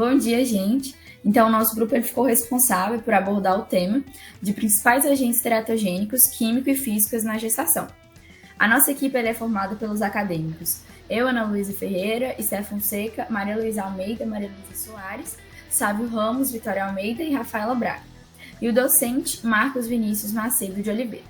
Bom dia, gente. Então, o nosso grupo ele ficou responsável por abordar o tema de principais agentes teratogênicos, químicos e físicos na gestação. A nossa equipe é formada pelos acadêmicos eu, Ana Luísa Ferreira, Esté Fonseca, Maria Luísa Almeida, Maria Luísa Soares, Sávio Ramos, Vitória Almeida e Rafaela Braga. E o docente, Marcos Vinícius Macedo de Oliveira.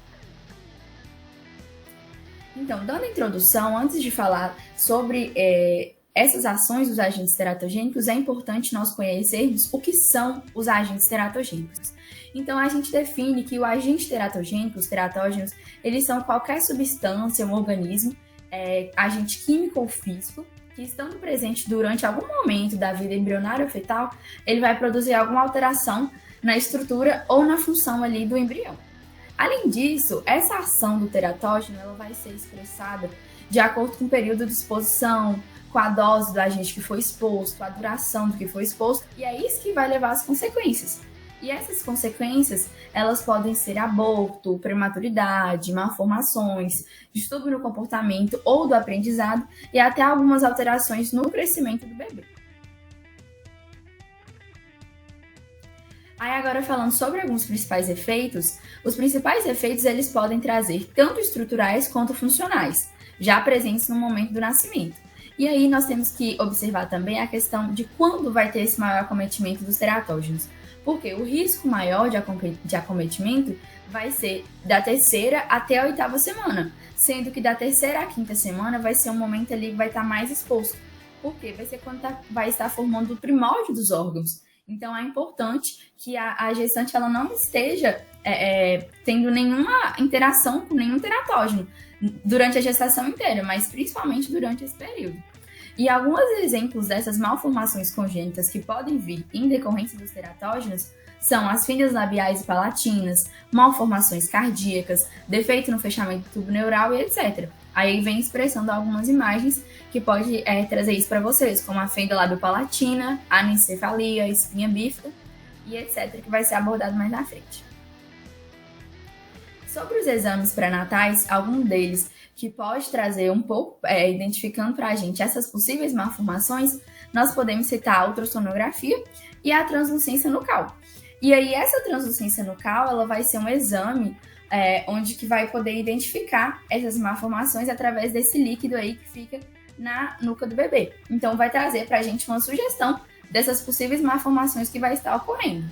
Então, dando a introdução, antes de falar sobre essas ações dos agentes teratogênicos, é importante nós conhecermos o que são os agentes teratogênicos. Então, a gente define que o agente teratogênico, os teratógenos, eles são qualquer substância, um organismo, agente químico ou físico, que estando presente durante algum momento da vida embrionária ou fetal, ele vai produzir alguma alteração na estrutura ou na função ali do embrião. Além disso, essa ação do teratógeno ela vai ser expressada de acordo com o período de exposição, com a dose do agente que foi exposto, a duração do que foi exposto, e é isso que vai levar às consequências. E essas consequências, elas podem ser aborto, prematuridade, malformações, distúrbio no comportamento ou do aprendizado e até algumas alterações no crescimento do bebê. Aí agora falando sobre alguns principais efeitos, os principais efeitos eles podem trazer tanto estruturais quanto funcionais, já presentes no momento do nascimento. E aí nós temos que observar também a questão de quando vai ter esse maior acometimento dos teratógenos. Porque o risco maior de acometimento vai ser da 3ª até a 8ª semana, sendo que da 3ª à 5ª semana vai ser um momento ali que vai estar mais exposto. Porque vai ser quando vai estar formando o primórdio dos órgãos. Então é importante que a gestante ela não esteja tendo nenhuma interação com nenhum teratógeno durante a gestação inteira, mas principalmente durante esse período. E alguns exemplos dessas malformações congênitas que podem vir em decorrência dos teratógenos são as fendas labiais e palatinas, malformações cardíacas, defeito no fechamento do tubo neural e etc. Aí vem expressando algumas imagens que pode trazer isso para vocês, como a fenda lábio-palatina, anencefalia, espinha bífida e etc., que vai ser abordado mais na frente. Sobre os exames pré-natais, algum deles que pode trazer um pouco, identificando para a gente essas possíveis malformações, nós podemos citar a ultrassonografia e a translucência nucal. E aí essa translucência nucal, ela vai ser um exame onde que vai poder identificar essas malformações através desse líquido aí que fica na nuca do bebê. Então vai trazer para a gente uma sugestão dessas possíveis malformações que vai estar ocorrendo.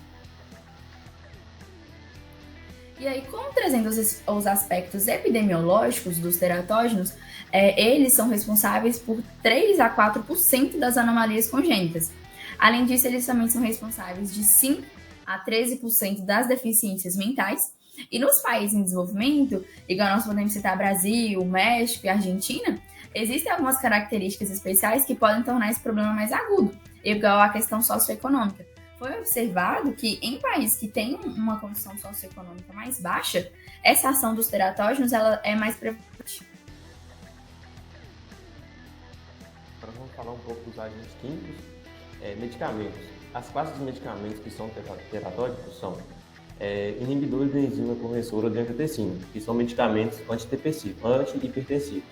E aí, como trazendo os aspectos epidemiológicos dos teratógenos, eles são responsáveis por 3 a 4% das anomalias congênitas. Além disso, eles também são responsáveis de 5 a 13% das deficiências mentais. E nos países em desenvolvimento, igual nós podemos citar Brasil, México e Argentina, existem algumas características especiais que podem tornar esse problema mais agudo, igual a questão socioeconômica. Foi observado que em países que têm uma condição socioeconômica mais baixa, essa ação dos teratógenos ela é mais prevalente. Agora vamos falar um pouco dos agentes químicos. Medicamentos. As classes de medicamentos que são teratógenos são inibidores da enzima conversora de angiotensina, que são medicamentos antihipertensivos.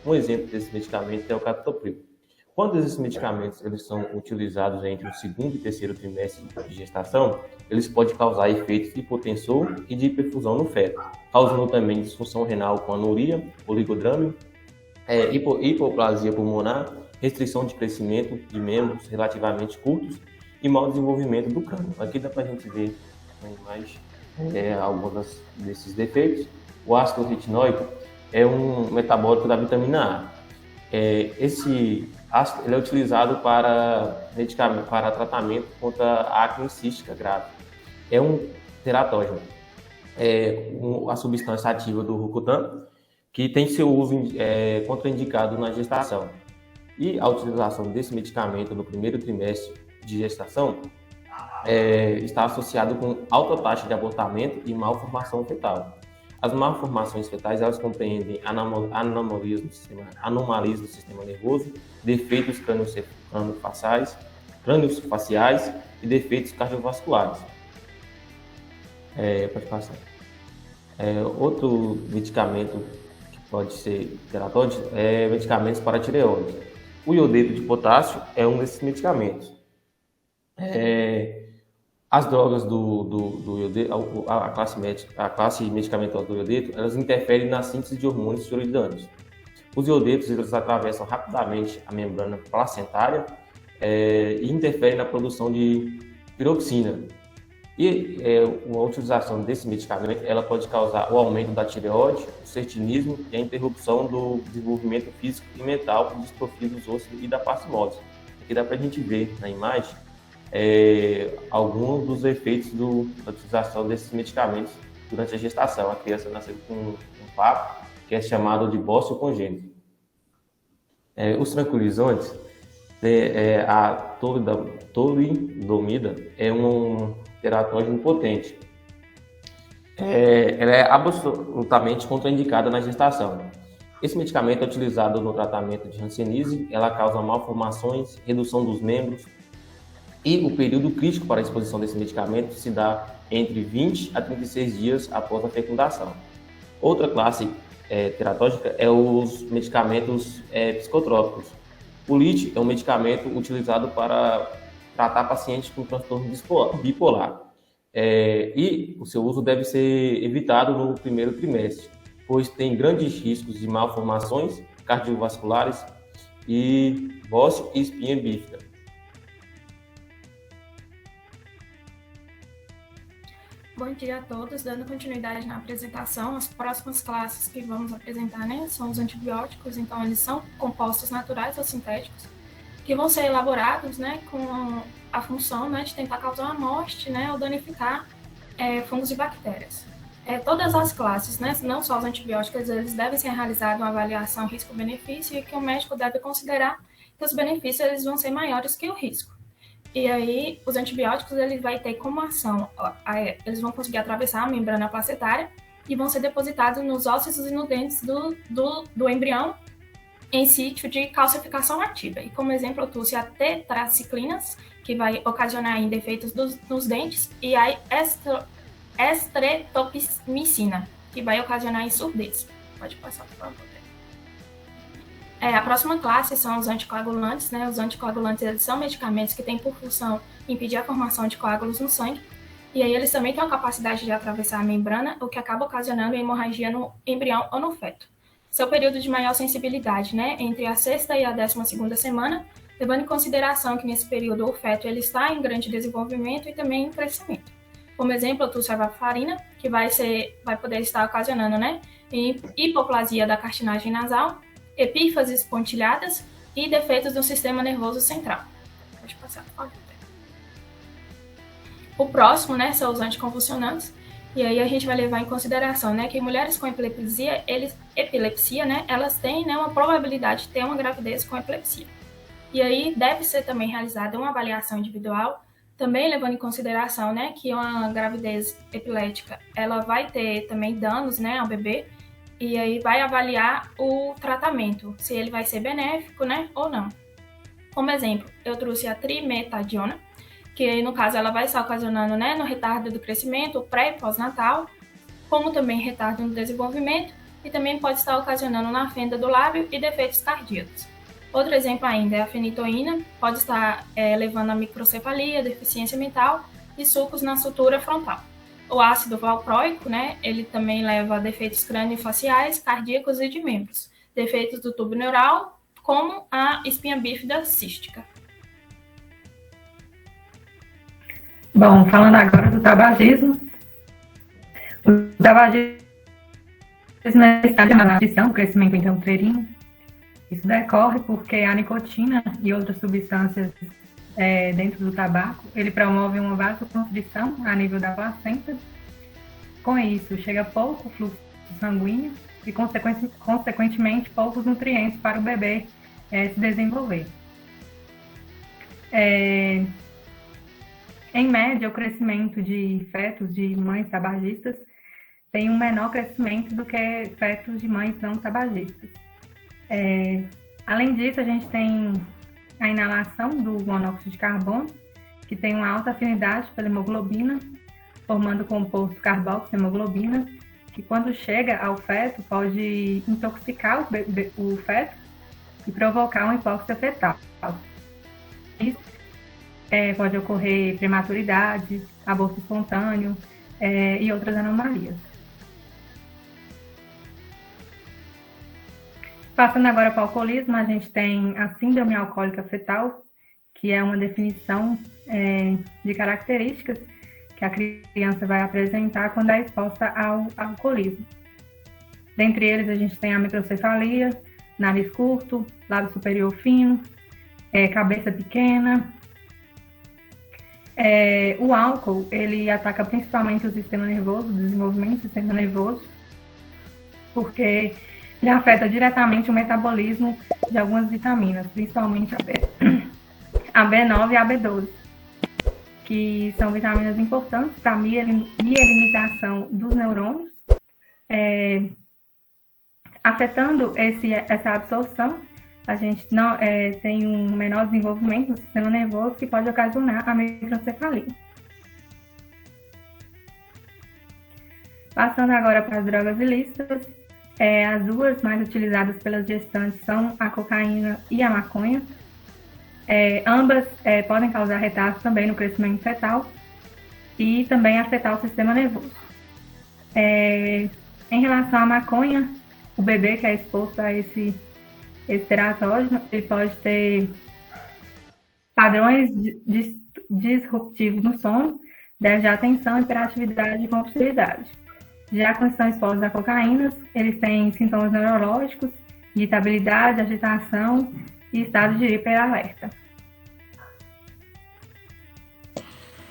Um exemplo desse medicamento é o captopril. Quando esses medicamentos eles são utilizados entre o 2º e 3º trimestre de gestação, eles podem causar efeitos de hipotensor e de hiperfusão no feto, causando também disfunção renal com anuria, oligodrame, hipoplasia pulmonar, restrição de crescimento de membros relativamente curtos e mau desenvolvimento do crânio. Aqui dá para a gente ver mais alguns desses defeitos. O ácido retinóico é um metabólico da vitamina A. Esse ácido ele é utilizado para tratamento contra a acne cística grave. É um teratógeno. A substância ativa do Rocutan, que tem seu uso contraindicado na gestação. E a utilização desse medicamento no 1º trimestre de gestação está associado com alta taxa de abortamento e malformação fetal. As malformações fetais elas compreendem anomalias do sistema nervoso, defeitos crâniofaciais e defeitos cardiovasculares. Pode passar. Outro medicamento que pode ser teratógeno é medicamentos para tireoide. O iodeto de potássio é um desses medicamentos. As drogas do iodeto, a classe medicamentosa do iodeto, elas interferem na síntese de hormônios tiroidianos. Os iodetos, eles atravessam rapidamente a membrana placentária e interferem na produção de piroxina. E a utilização desse medicamento, ela pode causar o aumento da tireoide, o sertinismo e a interrupção do desenvolvimento físico e mental, distrofia dos ossos e da parcimose. Aqui dá para a gente ver na imagem alguns dos efeitos da utilização desses medicamentos durante a gestação. A criança nasceu com um parto que é chamado de bócio congênito. Os tranquilizantes, a talidomida é um teratógeno potente. Ela é absolutamente contraindicada na gestação. Esse medicamento é utilizado no tratamento de hanseníase, ela causa malformações, redução dos membros, e o período crítico para a exposição desse medicamento se dá entre 20 a 36 dias após a fecundação. Outra classe teratógica é os medicamentos psicotrópicos. O LIT é um medicamento utilizado para tratar pacientes com transtorno bipolar. E o seu uso deve ser evitado no primeiro trimestre, pois tem grandes riscos de malformações cardiovasculares e bócio e espinha bífida. Bom dia a todos. Dando continuidade na apresentação, as próximas classes que vamos apresentar, né, são os antibióticos. Então, eles são compostos naturais ou sintéticos, que vão ser elaborados, né, com a função, né, de tentar causar a morte, né, ou danificar fungos e bactérias. Todas as classes, né, não só os antibióticos, eles devem ser realizados uma avaliação risco-benefício e que o médico deve considerar que os benefícios eles vão ser maiores que o risco. E aí, os antibióticos, eles vai ter como ação, eles vão conseguir atravessar a membrana placentária e vão ser depositados nos ossos e nos dentes do embrião em sítio de calcificação ativa. E como exemplo, eu trouxe a tetraciclinas, que vai ocasionar defeitos nos dentes, e a estreptomicina, que vai ocasionar surdez. Pode passar, por favor. A próxima classe são os anticoagulantes, né? Os anticoagulantes eles são medicamentos que têm por função impedir a formação de coágulos no sangue, e aí eles também têm a capacidade de atravessar a membrana, o que acaba ocasionando hemorragia no embrião ou no feto. Seu período de maior sensibilidade, né? Entre a 6ª e a 12ª semana, levando em consideração que nesse período o feto ele está em grande desenvolvimento e também em crescimento. Como exemplo, eu trouxe a varfarina, que vai poder estar ocasionando, né, hipoplasia da cartilagem nasal, epífases pontilhadas e defeitos do sistema nervoso central. Pode passar, por favor. O próximo, né, são os anticonvulsionantes. E aí a gente vai levar em consideração, né, que mulheres com epilepsia, né, elas têm, né, uma probabilidade de ter uma gravidez com epilepsia. E aí deve ser também realizada uma avaliação individual, também levando em consideração, né, que uma gravidez epilética, ela vai ter também danos, né, ao bebê. E aí vai avaliar o tratamento, se ele vai ser benéfico, né, ou não. Como exemplo, eu trouxe a trimetadiona, que no caso ela vai estar ocasionando, né, no retardo do crescimento, pré e pós-natal, como também retardo no desenvolvimento, e também pode estar ocasionando na fenda do lábio e defeitos cardíacos. Outro exemplo ainda é a fenitoína, pode estar levando a microcefalia, deficiência mental e sulcos na sutura frontal. O ácido valproico, né, ele também leva a defeitos craniofaciais, cardíacos e de membros, defeitos do tubo neural, como a espinha bífida cística. Bom, falando agora do tabagismo. O tabagismo está de maladição, crescimento intrauterino. Isso decorre porque a nicotina e outras substâncias dentro do tabaco, ele promove uma vasoconstrição a nível da placenta. Com isso, chega pouco fluxo sanguíneo e, consequentemente, poucos nutrientes para o bebê se desenvolver. Em média, o crescimento de fetos de mães tabagistas tem um menor crescimento do que fetos de mães não tabagistas. Além disso, a gente tem a inalação do monóxido de carbono, que tem uma alta afinidade pela hemoglobina, formando o composto carboxiemoglobina, que quando chega ao feto pode intoxicar o feto e provocar uma hipóxia fetal. Isso pode ocorrer prematuridade, aborto espontâneo e outras anomalias. Passando agora para o alcoolismo, a gente tem a síndrome alcoólica fetal, que é uma definição de características que a criança vai apresentar quando é exposta ao alcoolismo. Dentre eles, a gente tem a microcefalia, nariz curto, lábio superior fino, cabeça pequena. O álcool, ele ataca principalmente o sistema nervoso, o desenvolvimento do sistema nervoso, porque ele afeta diretamente o metabolismo de algumas vitaminas, principalmente a B9 e a B12, que são vitaminas importantes para a mielinização dos neurônios, afetando essa absorção. A gente tem um menor desenvolvimento do sistema nervoso que pode ocasionar a microcefalia. Passando agora para as drogas ilícitas, as duas mais utilizadas pelas gestantes são a cocaína e a maconha. Ambas podem causar retardo também no crescimento fetal e também afetar o sistema nervoso. Em relação à maconha, o bebê que é exposto a esse teratógeno, ele pode ter padrões disruptivos no sono, déficit de atenção, hiperatividade e compulsividade. Já quando estão expostos a cocaína, eles têm sintomas neurológicos, irritabilidade, agitação e estado de hiperalerta.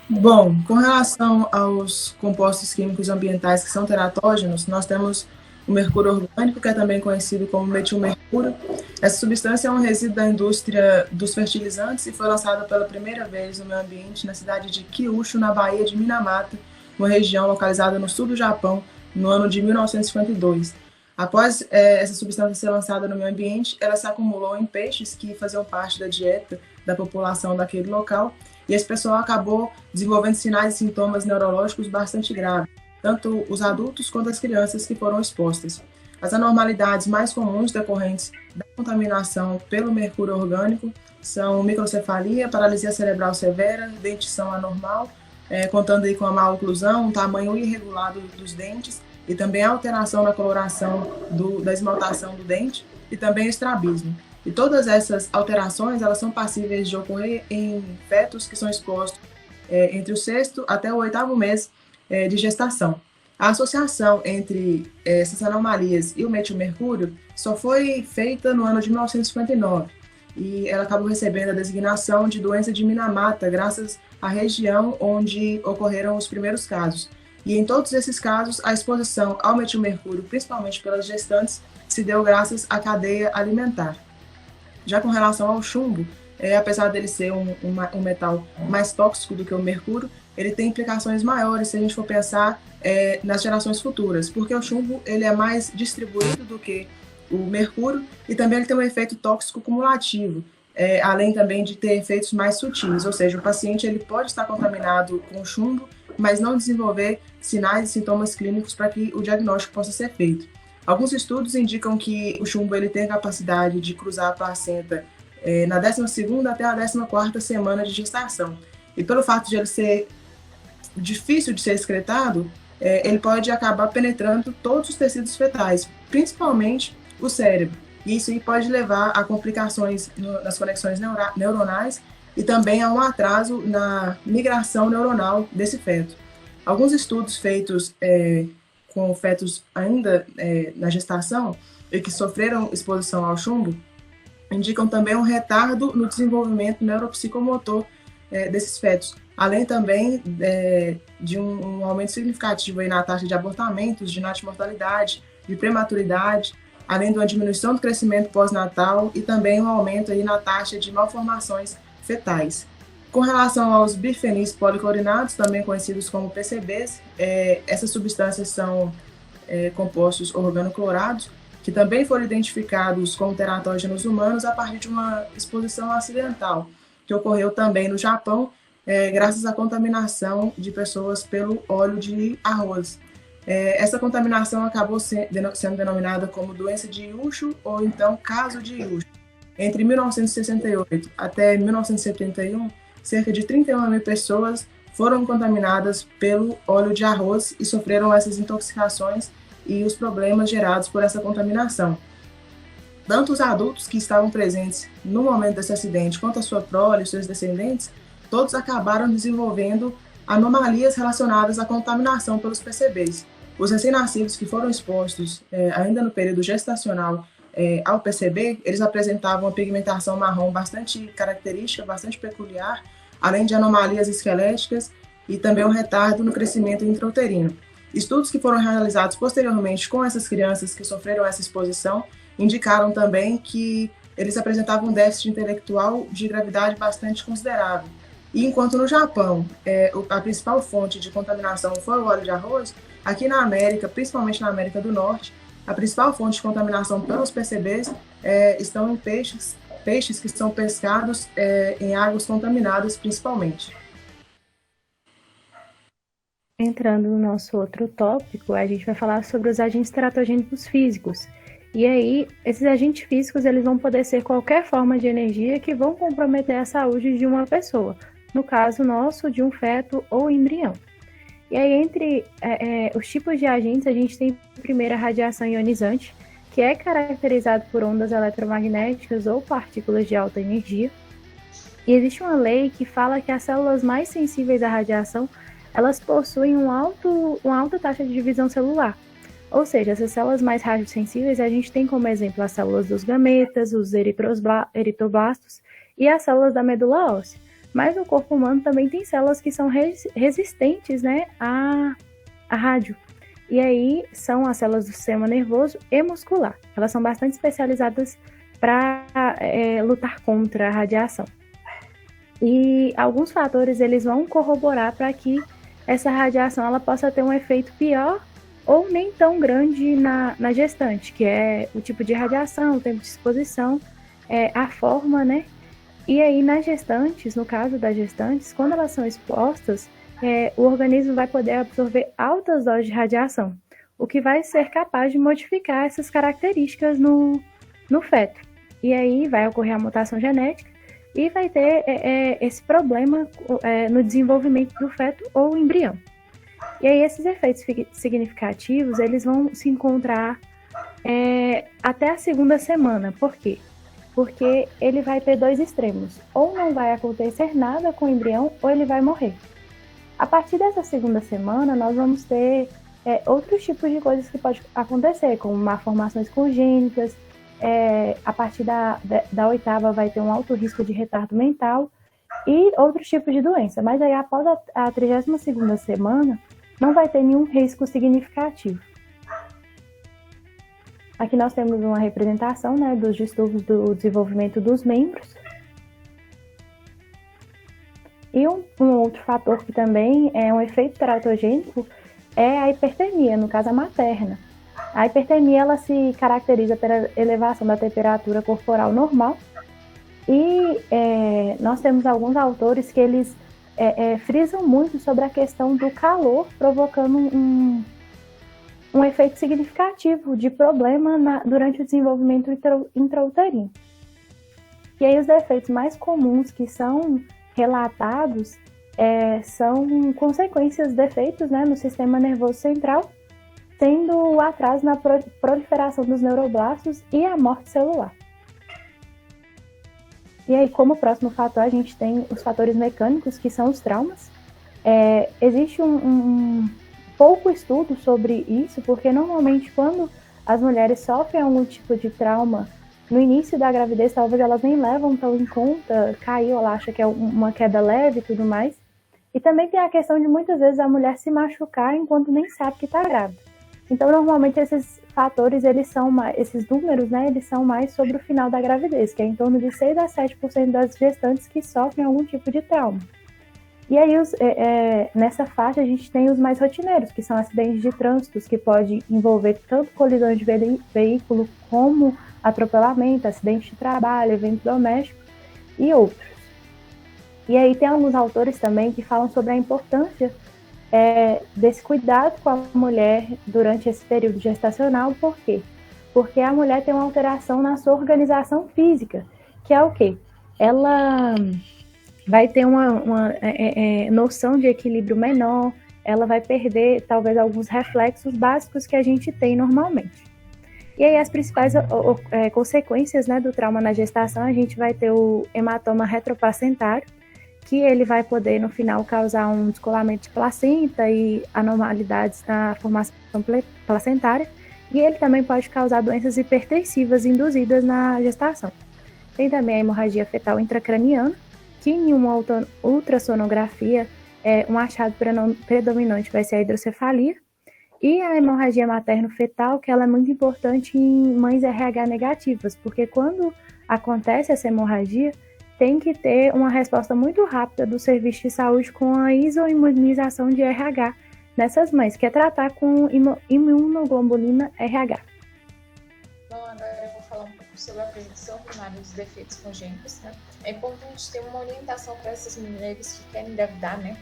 Bom, com relação aos compostos químicos ambientais que são teratógenos, nós temos o mercúrio orgânico, que é também conhecido como metilmercúrio. Essa substância é um resíduo da indústria dos fertilizantes e foi lançada pela primeira vez no meio ambiente na cidade de Kyushu, na Baía de Minamata, uma região localizada no sul do Japão, no ano de 1952. Após essa substância ser lançada no meio ambiente, ela se acumulou em peixes que faziam parte da dieta da população daquele local, e esse pessoal acabou desenvolvendo sinais e sintomas neurológicos bastante graves, tanto os adultos quanto as crianças que foram expostas. As anormalidades mais comuns decorrentes da contaminação pelo mercúrio orgânico são microcefalia, paralisia cerebral severa, dentição anormal, contando aí com a maloclusão, um tamanho irregular dos dentes e também a alteração na coloração da esmaltação do dente e também o estrabismo. E todas essas alterações, elas são passíveis de ocorrer em fetos que são expostos entre o 6º até o 8º mês de gestação. A associação entre essas anomalias e o metilmercúrio só foi feita no ano de 1959 e ela acabou recebendo a designação de doença de Minamata graças à região onde ocorreram os primeiros casos. E em todos esses casos, a exposição ao metilmercúrio, principalmente pelas gestantes, se deu graças à cadeia alimentar. Já com relação ao chumbo, apesar dele ser um metal mais tóxico do que o mercúrio, ele tem implicações maiores se a gente for pensar nas gerações futuras, porque o chumbo ele é mais distribuído do que o mercúrio e também ele tem um efeito tóxico cumulativo, além também de ter efeitos mais sutis, ou seja, o paciente ele pode estar contaminado com chumbo, mas não desenvolver sinais e sintomas clínicos para que o diagnóstico possa ser feito. Alguns estudos indicam que o chumbo ele tem a capacidade de cruzar a placenta na 12ª até a 14ª semana de gestação. E pelo fato de ele ser difícil de ser excretado, ele pode acabar penetrando todos os tecidos fetais, principalmente o cérebro. E isso aí pode levar a complicações nas conexões neuronais e também a um atraso na migração neuronal desse feto. Alguns estudos feitos com fetos ainda na gestação e que sofreram exposição ao chumbo indicam também um retardo no desenvolvimento neuropsicomotor desses fetos, além também de um aumento significativo aí na taxa de abortamentos, de natimortalidade, de prematuridade, além de uma diminuição do crescimento pós-natal e também um aumento aí na taxa de malformações fetais. Com relação aos bifenis policlorinados, também conhecidos como PCBs, essas substâncias são compostos organoclorados, que também foram identificados como teratógenos humanos a partir de uma exposição acidental, que ocorreu também no Japão, graças à contaminação de pessoas pelo óleo de arroz. Essa contaminação acabou sendo denominada como doença de Yushu ou então caso de Yushu. Entre 1968 até 1971, cerca de 31 mil pessoas foram contaminadas pelo óleo de arroz e sofreram essas intoxicações e os problemas gerados por essa contaminação. Tanto os adultos que estavam presentes no momento desse acidente, quanto a sua prole e seus descendentes, todos acabaram desenvolvendo anomalias relacionadas à contaminação pelos PCBs. Os recém-nascidos que foram expostos ainda no período gestacional ao PCB, eles apresentavam uma pigmentação marrom bastante característica, bastante peculiar, além de anomalias esqueléticas e também um retardo no crescimento intrauterino. Estudos que foram realizados posteriormente com essas crianças que sofreram essa exposição indicaram também que eles apresentavam um déficit intelectual de gravidade bastante considerável. E enquanto no Japão a principal fonte de contaminação foi o óleo de arroz, aqui na América, principalmente na América do Norte, a principal fonte de contaminação pelos PCBs estão em peixes que são pescados em águas contaminadas principalmente. Entrando no nosso outro tópico, a gente vai falar sobre os agentes teratogênicos físicos. E aí, esses agentes físicos, eles vão poder ser qualquer forma de energia que vão comprometer a saúde de uma pessoa. No caso nosso, de um feto ou embrião. E aí, entre os tipos de agentes, a gente tem primeiro a radiação ionizante, que é caracterizado por ondas eletromagnéticas ou partículas de alta energia. E existe uma lei que fala que as células mais sensíveis à radiação, elas possuem uma alta taxa de divisão celular. Ou seja, essas células mais radiosensíveis, a gente tem como exemplo as células dos gametas, os eritroblastos e as células da medula óssea. Mas o corpo humano também tem células que são resistentes, né, à rádio. E aí são as células do sistema nervoso e muscular. Elas são bastante especializadas para lutar contra a radiação. E alguns fatores eles vão corroborar para que essa radiação ela possa ter um efeito pior ou nem tão grande na gestante, que é o tipo de radiação, o tempo de exposição, a forma, né? E aí nas gestantes, no caso das gestantes, quando elas são expostas, o organismo vai poder absorver altas doses de radiação, o que vai ser capaz de modificar essas características no feto. E aí vai ocorrer a mutação genética e vai ter esse problema no desenvolvimento do feto ou embrião. E aí esses efeitos significativos, eles vão se encontrar até a segunda semana. Por quê? Porque ele vai ter dois extremos. Ou não vai acontecer nada com o embrião, ou ele vai morrer. A partir dessa segunda semana, nós vamos ter outros tipos de coisas que podem acontecer, como malformações congênitas. A partir da oitava vai ter um alto risco de retardo mental e outros tipos de doença. Mas aí após a 32ª semana, não vai ter nenhum risco significativo. Aqui nós temos uma representação, né, dos distúrbios do desenvolvimento dos membros. E um outro fator que também é um efeito teratogênico é a hipertermia, no caso a materna. A hipertermia ela se caracteriza pela elevação da temperatura corporal normal e nós temos alguns autores que eles frisam muito sobre a questão do calor, provocando um efeito significativo de problema durante o desenvolvimento intrauterino. E aí os efeitos mais comuns que são relatados são consequências de efeitos, né, no sistema nervoso central, tendo o atraso na proliferação dos neuroblastos e a morte celular. E aí, como próximo fator, a gente tem os fatores mecânicos, que são os traumas. Existe um pouco estudo sobre isso, porque normalmente quando as mulheres sofrem algum tipo de trauma no início da gravidez, talvez elas nem levam tão em conta, caiu, ela acha que é uma queda leve e tudo mais. E também tem a questão de muitas vezes a mulher se machucar enquanto nem sabe que está grávida. Então, normalmente esses fatores, esses números, né, eles são mais sobre o final da gravidez, que é em torno de 6 a 7% das gestantes que sofrem algum tipo de trauma. E aí, nessa faixa, a gente tem os mais rotineiros, que são acidentes de trânsito, que pode envolver tanto colisão de veículo como atropelamento, acidente de trabalho, evento doméstico e outros. E aí tem alguns autores também que falam sobre a importância desse cuidado com a mulher durante esse período gestacional. Por quê? Porque a mulher tem uma alteração na sua organização física, que é o quê? Ela vai ter uma noção de equilíbrio menor, ela vai perder talvez alguns reflexos básicos que a gente tem normalmente. E aí as principais consequências, né, do trauma na gestação, a gente vai ter o hematoma retroplacentário, que ele vai poder no final causar um descolamento de placenta e anormalidades na formação placentária, e ele também pode causar doenças hipertensivas induzidas na gestação. Tem também a hemorragia fetal intracraniana, que em uma ultrassonografia, um achado predominante vai ser a hidrocefalia, e a hemorragia materno-fetal, que ela é muito importante em mães RH negativas, porque quando acontece essa hemorragia, tem que ter uma resposta muito rápida do serviço de saúde com a isoimunização de RH nessas mães, que é tratar com imunoglobulina RH. Bom, agora eu vou falar um pouco sobre a prevenção primária dos defeitos congênitos, né? É importante ter uma orientação para essas mulheres que querem engravidar, né?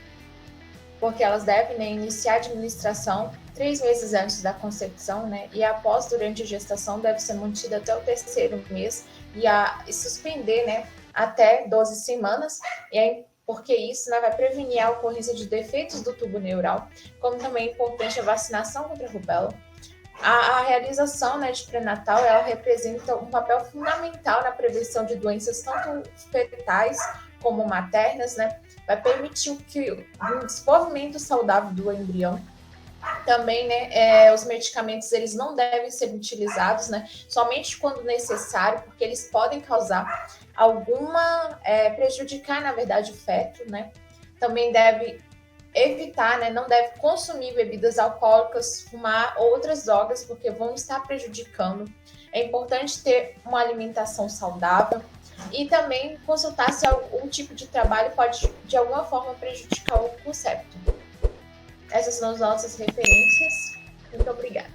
Porque elas devem, né, iniciar a administração 3 meses antes da concepção, né? E após, durante a gestação, deve ser mantida até o 3º mês e suspender, né, até 12 semanas, porque isso, né, vai prevenir a ocorrência de defeitos do tubo neural, como também é importante a vacinação contra a rubéola. A realização, né, de pré-natal, ela representa um papel fundamental na prevenção de doenças tanto fetais como maternas, né? Vai permitir o desenvolvimento saudável do embrião. Também, né, os medicamentos eles não devem ser utilizados, né, somente quando necessário, porque eles podem causar prejudicar, na verdade, o feto, né? Também deve evitar, né, não deve consumir bebidas alcoólicas, fumar ou outras drogas, porque vão estar prejudicando. É importante ter uma alimentação saudável e também consultar se algum tipo de trabalho pode, de alguma forma, prejudicar o concepto. Essas são as nossas referências. Muito obrigada.